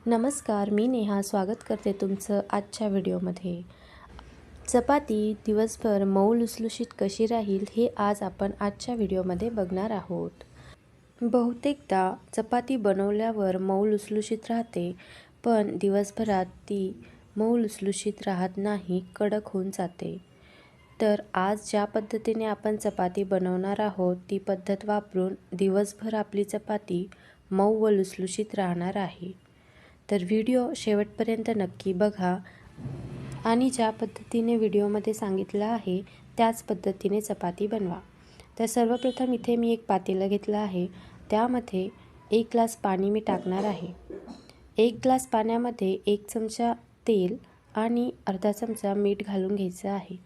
नमस्कार, मी नेहा स्वागत करते तुमचं आजच्या व्हिडिओमध्ये। चपाती दिवसभर मऊ लुसलुशीत कशी राहील हे आज आपण आजच्या व्हिडिओमध्ये बघणार आहोत। बहुतेकदा चपाती बनवल्यावर मऊ लुसलुशीत राहते, पण दिवसभरात ती मऊ लुसलुशीत राहत नाही, कडक होऊन जाते। तर आज ज्या पद्धतीने आपण चपाती बनवणार आहोत ती पद्धत वापरून दिवसभर आपली चपाती मऊ व लुसलुशीत राहणार आहे। तर व्हिडिओ शेवटपर्यंत नक्की बघा आणि ज्या पद्धतीने व्हिडिओमध्ये सांगितलं आहे त्याच पद्धतीने चपाती बनवा। तर सर्वप्रथम इथे मी एक पातेलं घेतलं आहे, त्यामध्ये 1 ग्लास पाणी मी टाकणार आहे। 1 ग्लास पाण्यामध्ये 1 चमचा तेल आणि अर्धा चमचा मीठ घालून घ्यायचं आहे।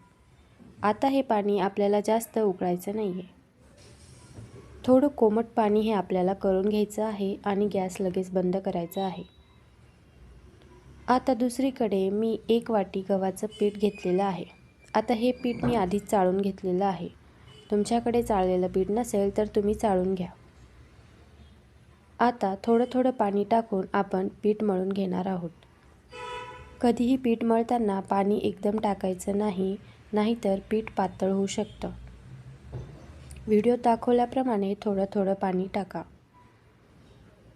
आता हे पाणी आपल्याला जास्त उकळायचं नाही आहे, थोडं कोमट पाणी हे आपल्याला करून घ्यायचं आहे आणि गॅस लगेच बंद करायचा आहे। आता दुसरीकडे मी 1 वाटी गव्हाचं पीठ घेतलेलं आहे। आता हे पीठ मी आधीच चाळून घेतलेलं आहे। तुमच्याकडे चाळलेलं पीठ नसेल तर तुम्ही चाळून घ्या। आता थोडं थोडं पाणी टाकून आपण पीठ मळून घेणार आहोत। कधीही पीठ मळताना पाणी एकदम टाकायचं नाही, नाहीतर पीठ पातळ होऊ शकतं। व्हिडिओ दाखवल्याप्रमाणे थोडं थोडं पाणी टाका।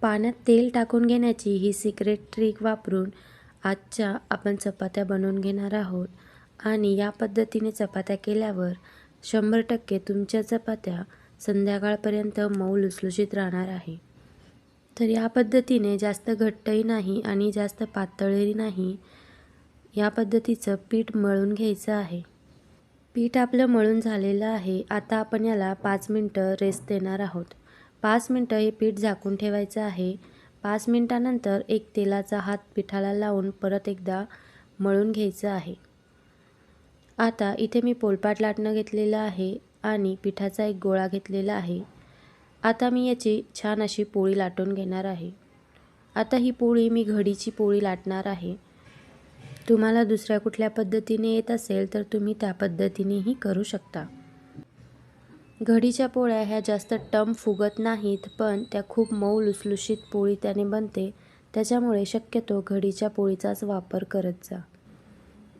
पाण्यात तेल टाकून घेण्याची ही सिक्रेट ट्रिक वापरून आजच्या आपण चपात्या बनवून घेणार आहोत आणि या पद्धतीने चपात्या केल्यावर 100% तुमच्या चपात्या संध्याकाळपर्यंत मऊ लुसलुशीत राहणार आहे। तर या पद्धतीने जास्त घट्टही नाही आणि जास्त पातळही नाही, या पद्धतीचं पीठ मळून घ्यायचं आहे। पीठ आपलं मळून झालेलं आहे। आता आपण याला 5 मिनिटं रेस्ट देणार आहोत। 5 मिनिटं हे पीठ झाकून ठेवायचं आहे। 5 मिनिटानंतर एक तेलाचा हात पिठाला लावून परत एकदा मळून घ्यायचं आहे। आता इथे मी पोळपाट लाटणं घेतलेलं आहे आणि पिठाचा एक गोळा घेतलेला आहे। आता मी याची छान अशी पोळी लाटून घेणार आहे। आता ही पोळी मी घडीची पोळी लाटणार आहे। तुम्हाला दुसऱ्या कुठल्या पद्धतीने येत असेल तर तुम्ही त्या पद्धतीनेही करू शकता। घडीच्या पोळ्या ह्या जास्त टम फुगत नाहीत, पण त्या खूप मऊ लुसलुशीत पोळी त्याने बनते, त्याच्यामुळे शक्यतो घडीच्या पोळीचाच वापर करत जा।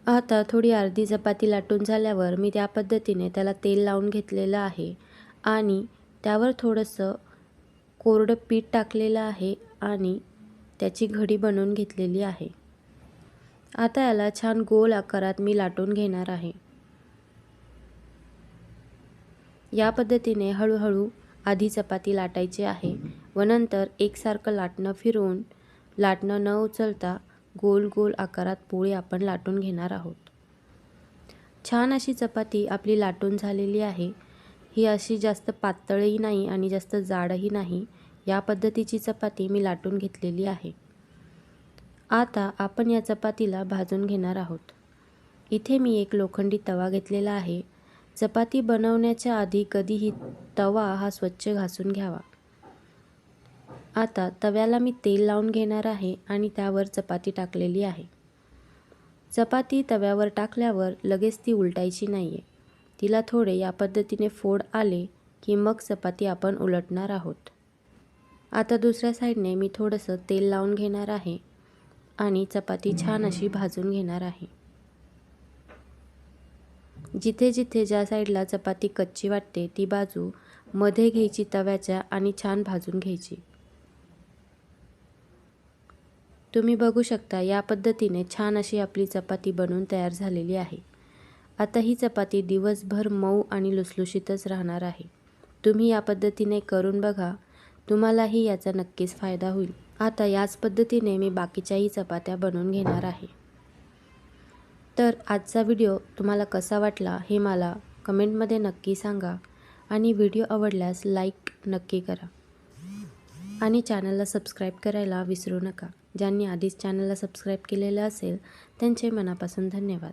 आता थोडी अर्धी चपाती लाटून झाल्यावर मी त्या पद्धतीने त्याला तेल लावून घेतलेलं आहे आणि त्यावर थोडंसं कोरडं पीठ टाकलेलं आहे आणि त्याची घडी बनवून घेतलेली आहे। आता याला छान गोल आकारात मी लाटून घेणार आहे। या पद्धतीने हळूहळू आधी चपाती लाटायची आहे व नंतर एकसारखं लाटणं फिरवून लाटणं न उचलता गोल गोल आकारात पोळी आपण लाटून घेणार आहोत। छान अशी चपाती आपली लाटून झालेली आहे। ही अशी जास्त पातळही नाही आणि जास्त जाडही नाही, या पद्धतीची चपाती मी लाटून घेतलेली आहे। आता आपण या चपातीला भाजून घेणार आहोत। इथे मी एक लोखंडी तवा घेतलेला आहे। चपाती बनवण्याच्या आधी कधीही तवा हा स्वच्छ घासून घ्यावा। आता तव्याला मी तेल लावून घेणार आहे आणि त्यावर चपाती टाकलेली आहे। चपाती तव्यावर टाकल्यावर लगेच ती उलटायची नाही आहे, तिला थोडे या पद्धतीने फोड आले की मग चपाती आपण उलटणार आहोत। आता दुसऱ्या साईडने मी थोडंसं तेल लावून घेणार आहे आणि चपाती छान अशी भाजून घेणार आहे। जिथे जिथे ज्या साईडला चपाती कच्ची वाटते ती बाजू मध्ये घ्यायची तव्याच्या आणि छान भाजून घ्यायची। तुम्ही बघू शकता या पद्धतीने छान अशी आपली चपाती बनवून तयार झालेली आहे। आता ही चपाती दिवसभर मऊ आणि लुसलुशीतच राहणार आहे। तुम्ही या पद्धतीने करून बघा, तुम्हालाही याचा नक्कीच फायदा होईल। आता याच पद्धतीने मी बाकीच्याही चपात्या बनवून घेणार आहे। तर आजचा व्हिडिओ तुम्हाला कसा वाटला हे मला कमेंटमध्ये नक्की सांगा आणि व्हिडिओ आवडल्यास लाईक नक्की करा आणि चॅनलला सबस्क्राईब करायला विसरू नका। ज्यांनी आधीच चॅनलला सबस्क्राईब केलेलं असेल त्यांचे मनापासून धन्यवाद।